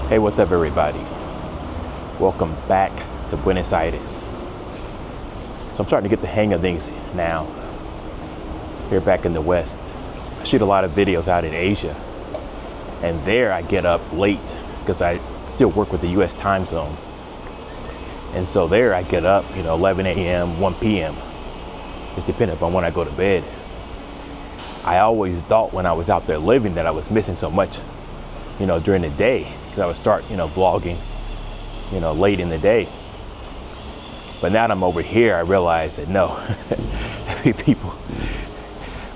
Hey, what's up everybody? Welcome back to Buenos Aires. So I'm starting to get the hang of things now, here back in the West. I shoot a lot of videos out in Asia, and there I get up late because I still work with the US time zone. And so there I get up, 11 a.m., 1 p.m. It's dependent upon when I go to bed. I always thought when I was out there living that I was missing so much, during the day. I would start, vlogging, late in the day. But now that I'm over here, I realize that no,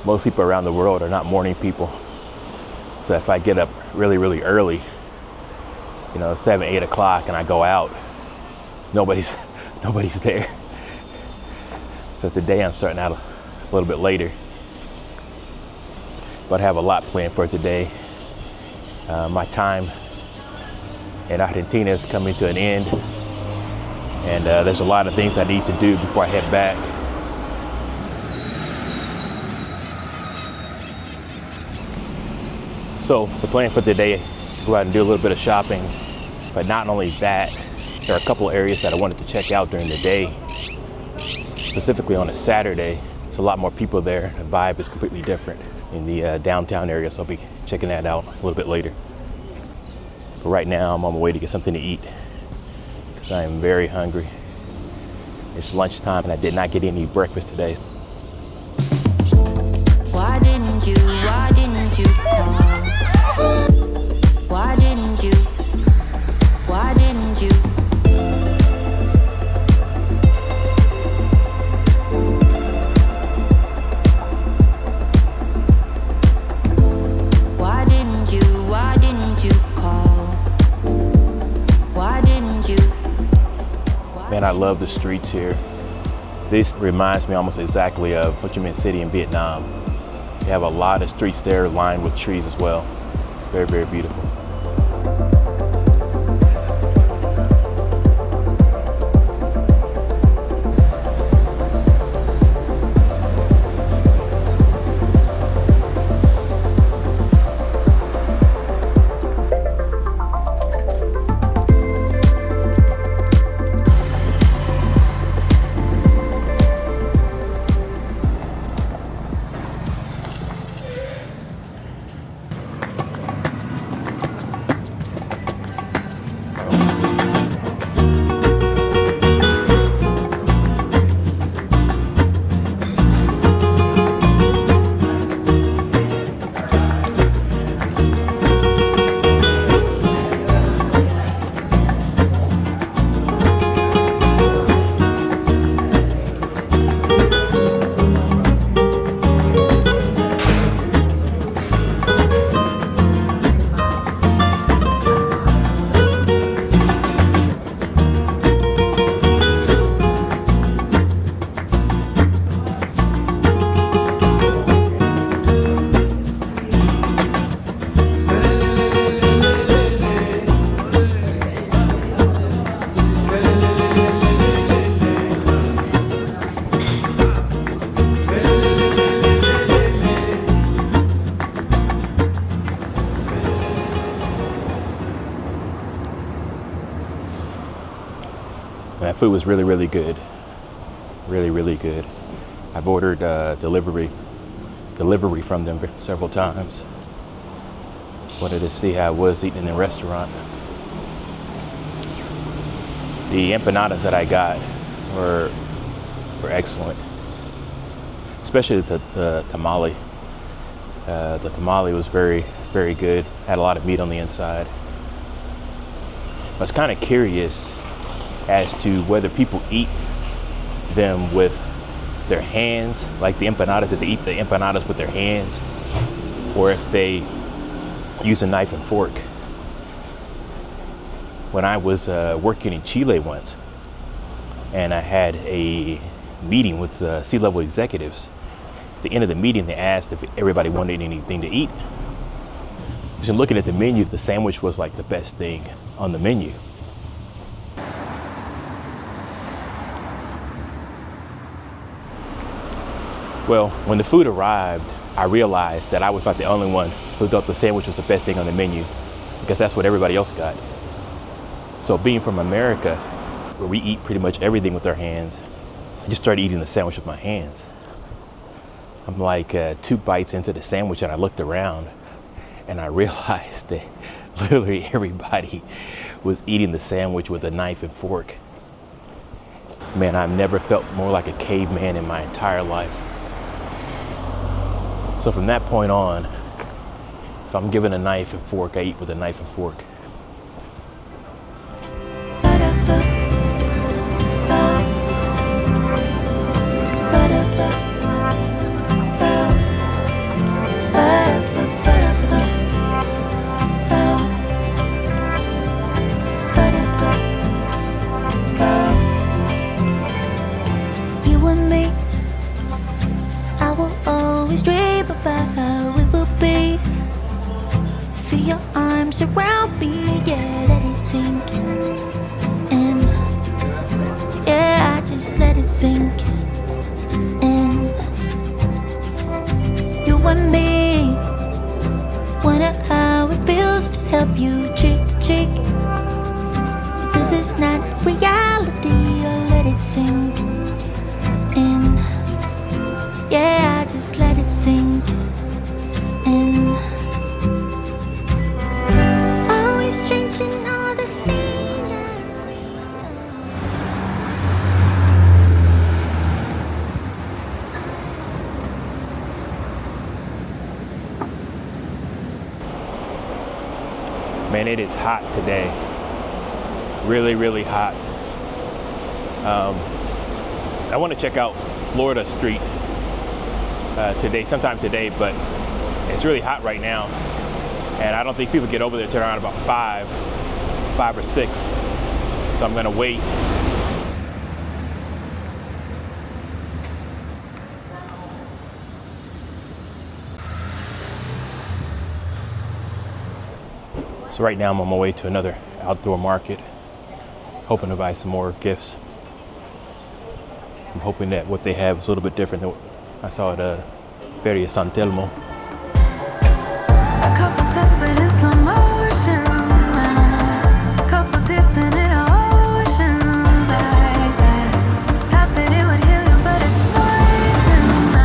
most people around the world are not morning people. So if I get up really, really early, 7, 8 o'clock, and I go out, nobody's there. So today I'm starting out a little bit later. But I have a lot planned for today. My time in Argentina is coming to an end, and there's a lot of things I need to do before I head back. So the plan for today is to go out and do a little bit of shopping, but not only that, there are a couple of areas that I wanted to check out during the day. Specifically on a Saturday, there's a lot more people there. The vibe is completely different in the downtown area, so I'll be checking that out a little bit later. But right now, I'm on my way to get something to eat because I am very hungry. It's lunchtime and I did not get any breakfast today. Why didn't you call? Why didn't you? Why didn't you? Why didn't you? Why didn't you call? Why didn't you? Man, I love the streets here. This reminds me almost exactly of Ho Chi Minh City in Vietnam. They have a lot of streets there lined with trees as well. Very, very beautiful. That food was really, really good. Really, really good. I've ordered delivery from them several times. Wanted to see how it was eating in the restaurant. The empanadas that I got were excellent, especially the tamale. The tamale was very, very good. Had a lot of meat on the inside. I was kind of curious as to whether people eat them with their hands, like the empanadas, that they eat the empanadas with their hands, or if they use a knife and fork. When I was working in Chile once, and I had a meeting with C-level executives, at the end of the meeting they asked if everybody wanted anything to eat. Just looking at the menu, the sandwich was like the best thing on the menu. Well, when the food arrived, I realized that I was not the only one who thought the sandwich was the best thing on the menu, because that's what everybody else got. So being from America, where we eat pretty much everything with our hands, I just started eating the sandwich with my hands. I'm like 2 bites into the sandwich and I looked around and I realized that literally everybody was eating the sandwich with a knife and fork. Man, I've never felt more like a caveman in my entire life. So from that point on, if I'm given a knife and fork, I eat with a knife and fork. You and me, I will always dream about how it will be to feel your arms around me, yeah, let it sink in. Yeah, I just let it sink in. You and me, wonder how it feels to have you cheek to cheek. This is not reality, or let it sink in. Yeah, I just let it sink in. Always changing all the scenery. Man, it is hot today. Really, really hot. I want to check out Florida Street today, sometime today, but it's really hot right now. And I don't think people get over there till around about 5 or 6. So I'm gonna wait. So right now I'm on my way to another outdoor market, hoping to buy some more gifts. I'm hoping that what they have is a little bit different than what I saw at Feria San Telmo. A couple steps, but in slow motion. A couple distant oceans like that. Thought that it would heal you, but it's poison.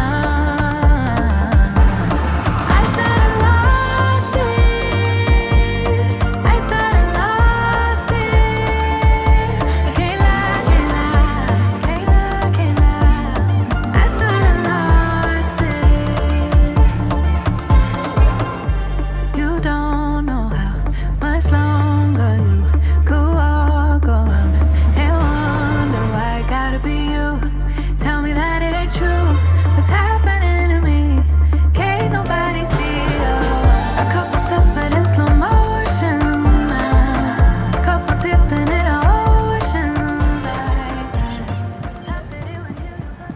I thought I lost it. I thought I lost it. I can't lie, can't lie, can't lie, can't lie. I thought I lost it. You don't know how much longer you could walk around and wonder why it gotta be you. Tell me that it ain't true. What's happening to me? Can't nobody see you. A couple steps, but in slow motion. A couple distant oceans like that. Thought that it would heal you, but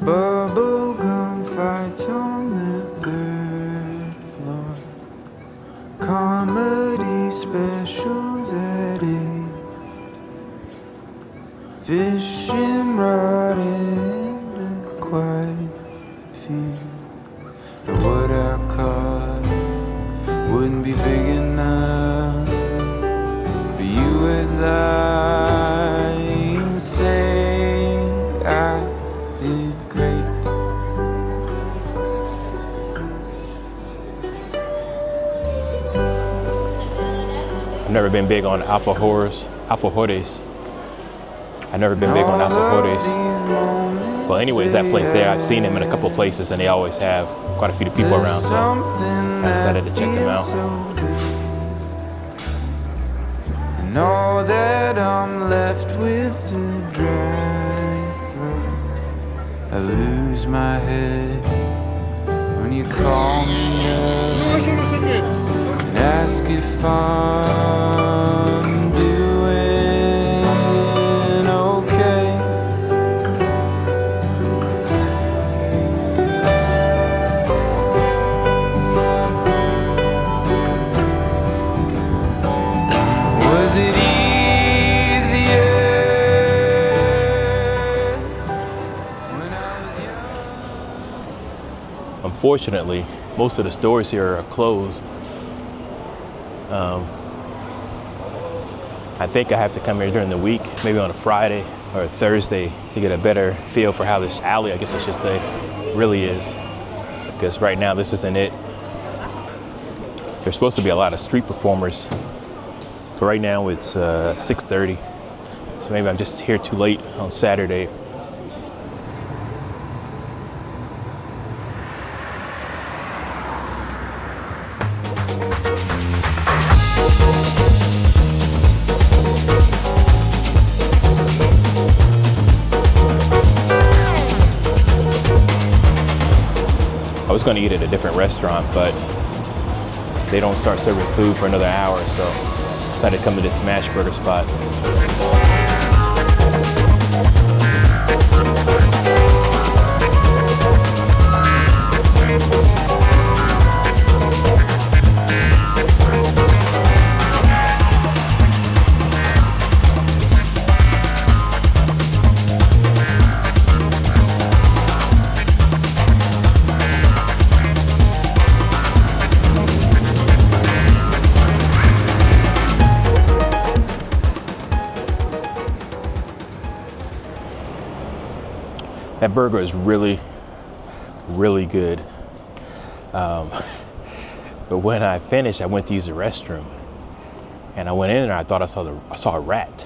Bubblegum fights on the 3rd floor. Comedy specials at 8. Fishing rod and a quiet few. But what I caught wouldn't be big enough for you at lying, say I did great. I've never been big on alfajores. I've never been big on alfajores. Well, anyways, that place there, I've seen them in a couple of places and they always have quite a few people around, so I decided to check them out. And all that I'm left with to dry throat, I lose lose my head when you call me up and ask if I'm doing okay. Was it easier when I was young? Unfortunately, most of the stores here are closed. I think I have to come here during the week, maybe on a Friday or a Thursday, to get a better feel for how this alley, I guess I should say, really is. Because right now, this isn't it. There's supposed to be a lot of street performers, but right now it's 6:30, so maybe I'm just here too late on Saturday. I was going to eat at a different restaurant, but they don't start serving food for another hour, so I decided to come to this smash burger spot. That burger is really, really good. But when I finished, I went to use the restroom, and I went in there. I thought I saw a rat,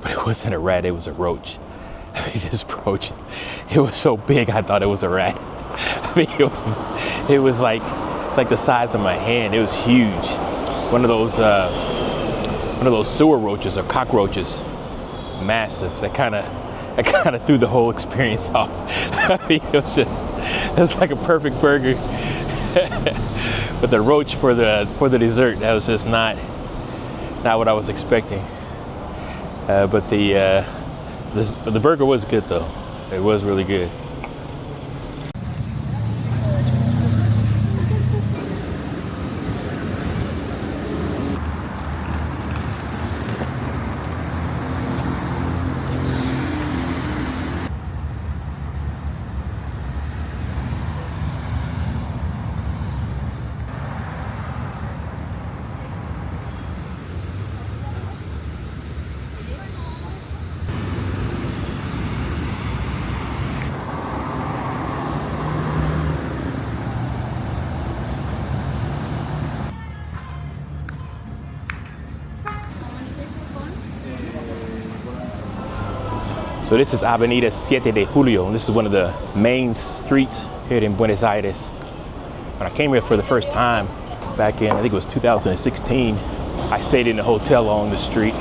but it wasn't a rat. It was a roach. I mean, this roach, it was so big. I thought it was a rat. I mean, it was like it's like the size of my hand. It was huge. One of those sewer roaches or cockroaches, massive. That kind of threw the whole experience off. I mean, it was like a perfect burger. But the roach for the dessert, that was just not what I was expecting. But the burger was good though. It was really good. So this is Avenida 7 de Julio, and this is one of the main streets here in Buenos Aires. When I came here for the first time back in, I think it was 2016, I stayed in a hotel along the street.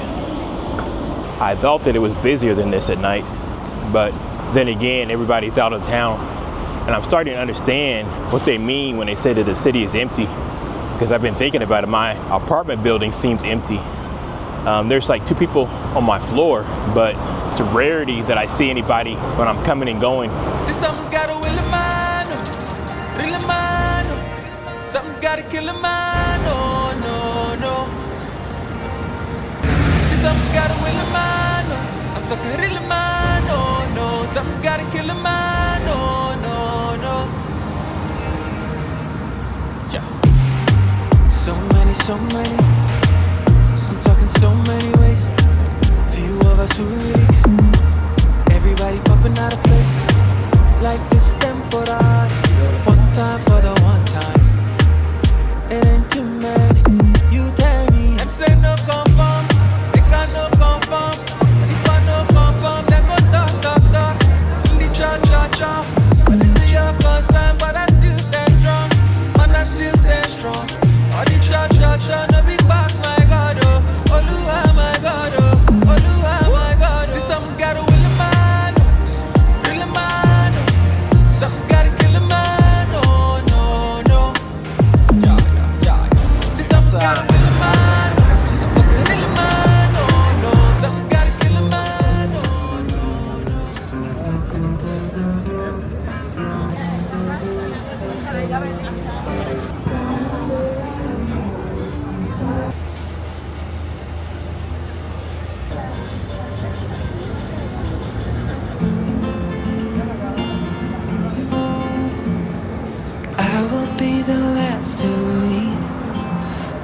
I thought that it was busier than this at night, but then again, everybody's out of town. And I'm starting to understand what they mean when they say that the city is empty, because I've been thinking about it. My apartment building seems empty. There's like 2 people on my floor, but it's a rarity that I see anybody when I'm coming and going. See, something's gotta will a man, real a man. Something's gotta kill a man, no, no, no. See, something's gotta will a man, I'm talking real a man, no, no. Something's gotta kill a man, no, no, no. Yeah. So many. I'm talking so many ways. Few of us who really care. Everybody popping out of place. Life is temporary. One time for the one time. It ain't too many. You tell me. Them say no confirm. They can't no confirm. And if I no confirm, then go talk. In the cha. But this is your concern, but I still stand strong. Man, I still stand strong. All the cha, no be back, my God, oh. Oluwa, my God, oh. Oluwa, my God, oh. See, someone's gotta will a man, real a man.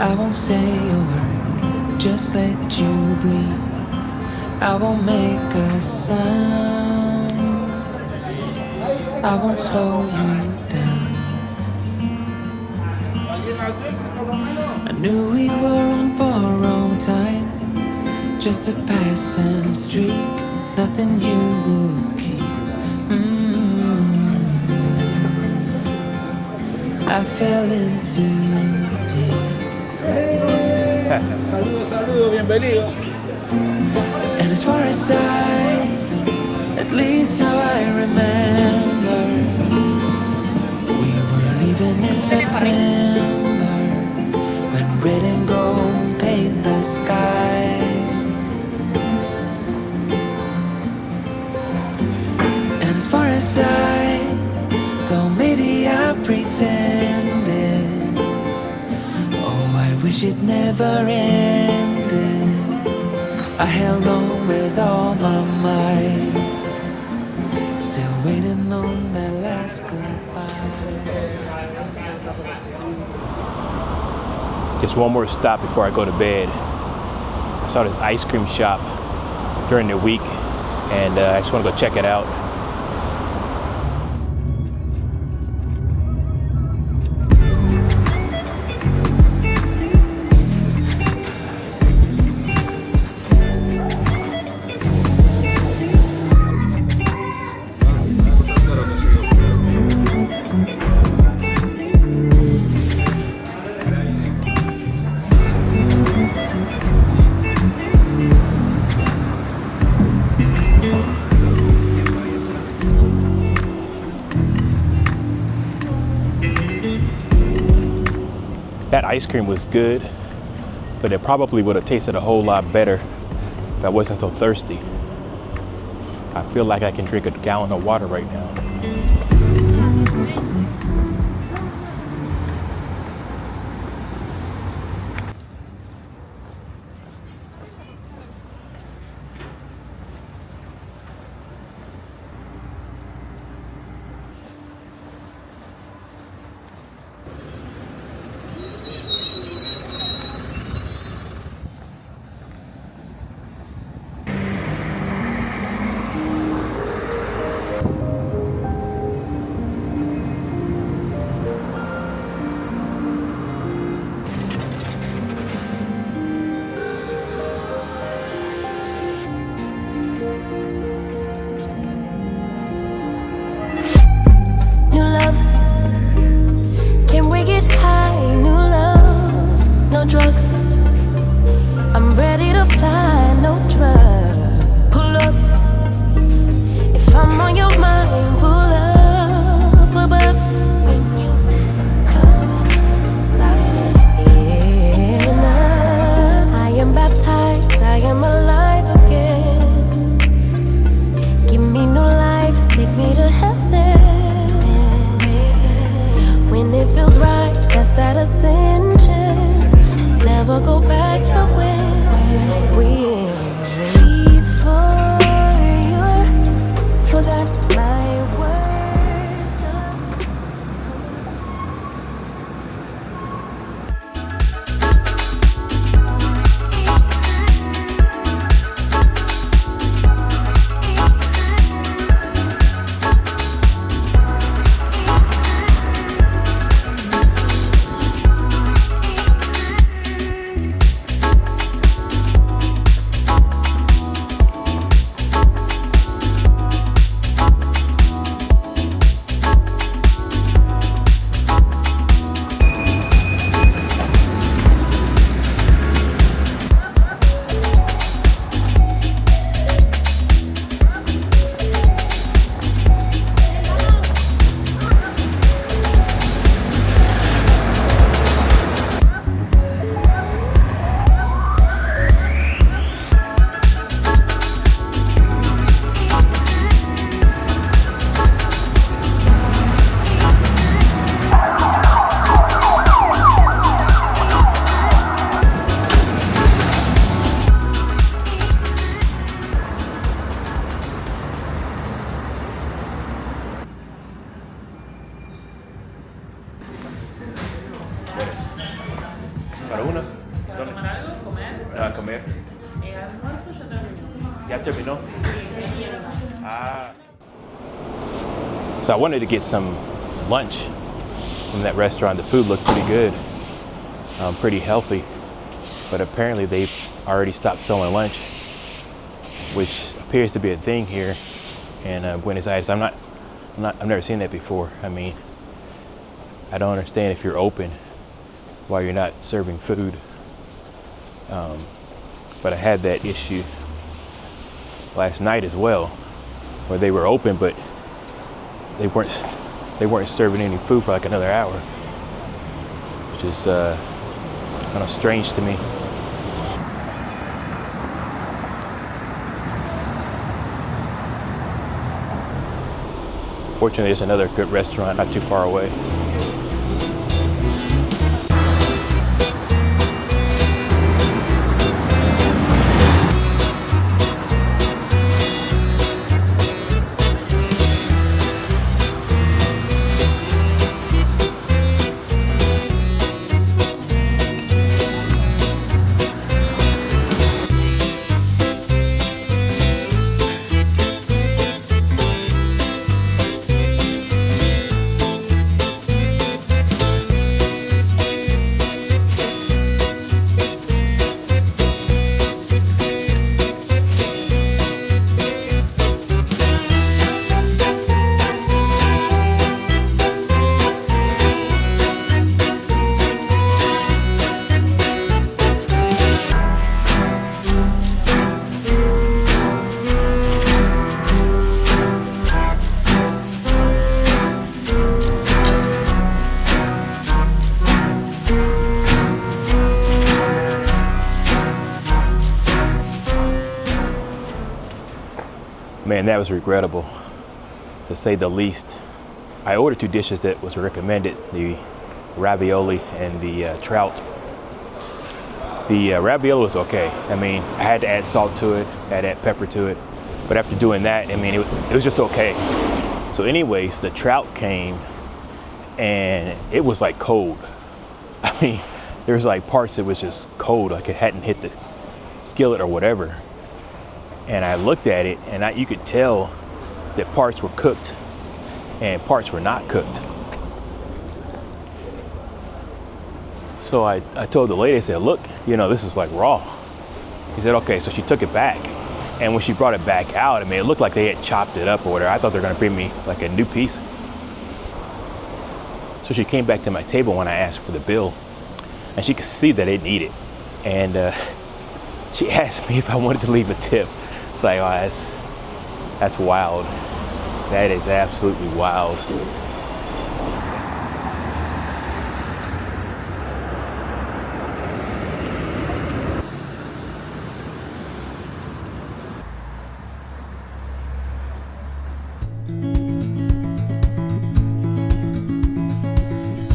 I won't say a word, just let you breathe. I won't make a sound, I won't slow you down. I knew we were on borrowed time, just a passing streak, nothing you would keep. I fell in too deep. Saludos, bienvenido. And as far as at least how I remember, we were leaving in September, when red and gold paint the sky. And as far as though maybe I pretended, oh, I wish it never ended. I held on with all my might, still waiting on that last goodbye. Just one more stop before I go to bed. I saw this ice cream shop during the week, and I just want to go check it out. That ice cream was good, but it probably would have tasted a whole lot better if I wasn't so thirsty. I feel like I can drink a gallon of water right now. terminó. So I wanted to get some lunch from that restaurant. The food looked pretty good, pretty healthy, but apparently they've already stopped selling lunch, which appears to be a thing here in Buenos Aires. I've never seen that before. I mean, I don't understand if you're open while you're not serving food. But I had that issue last night as well, where they were open, but they weren't serving any food for like another hour, which is kind of strange to me. Fortunately, there's another good restaurant not too far away. Man, that was regrettable, to say the least. I ordered 2 dishes that was recommended, the ravioli and the trout. The ravioli was okay. I mean, I had to add salt to it, I had to add pepper to it, but after doing that, I mean, it was just okay. So anyways, the trout came and it was like cold. I mean, there was like parts that was just cold, like it hadn't hit the skillet or whatever. And I looked at it and you could tell that parts were cooked and parts were not cooked. So I told the lady, I said, look, you know, this is like raw. He said, okay, so she took it back. And when she brought it back out, I mean, it looked like they had chopped it up or whatever. I thought they were gonna bring me like a new piece. So she came back to my table when I asked for the bill and she could see that it needed. And she asked me if I wanted to leave a tip. It's like, oh, that's wild. That is absolutely wild.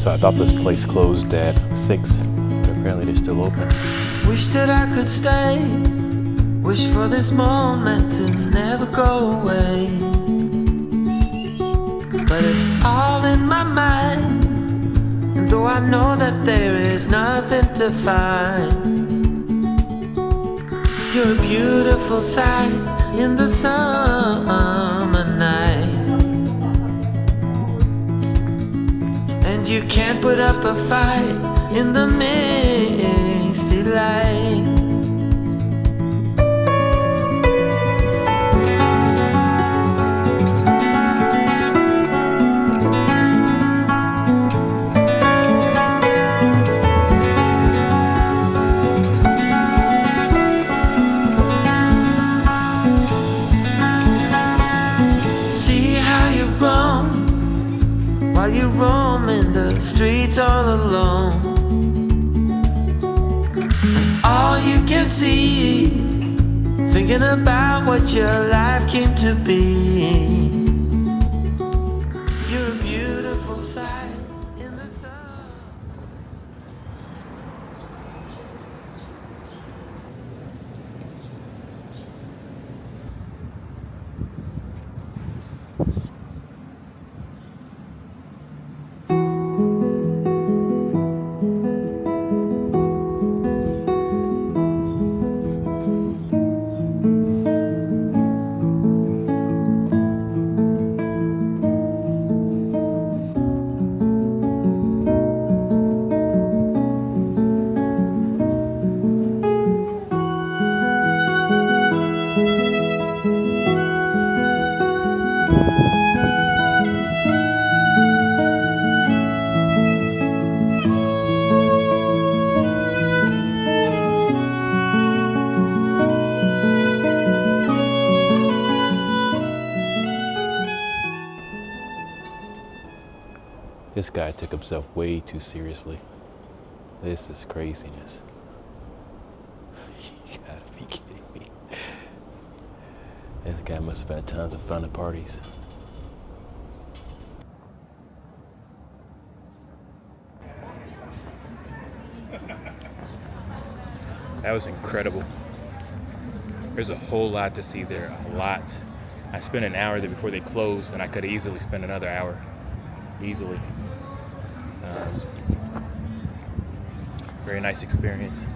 So I thought this place closed at 6, but apparently they're still open. Wish that I could stay. Wish for this moment to never go away. But it's all in my mind. And though I know that there is nothing to find, you're a beautiful sight in the summer night. And you can't put up a fight in the misty light. You roaming the streets all alone, and all you can see, thinking about what your life came to be. You're a beautiful sight in the sun. This guy took himself way too seriously. This is craziness. You gotta be kidding me. This guy must have had tons of fun at parties. That was incredible. There's a whole lot to see there, a lot. I spent an hour there before they closed, and I could easily spend another hour. Easily. Very nice experience.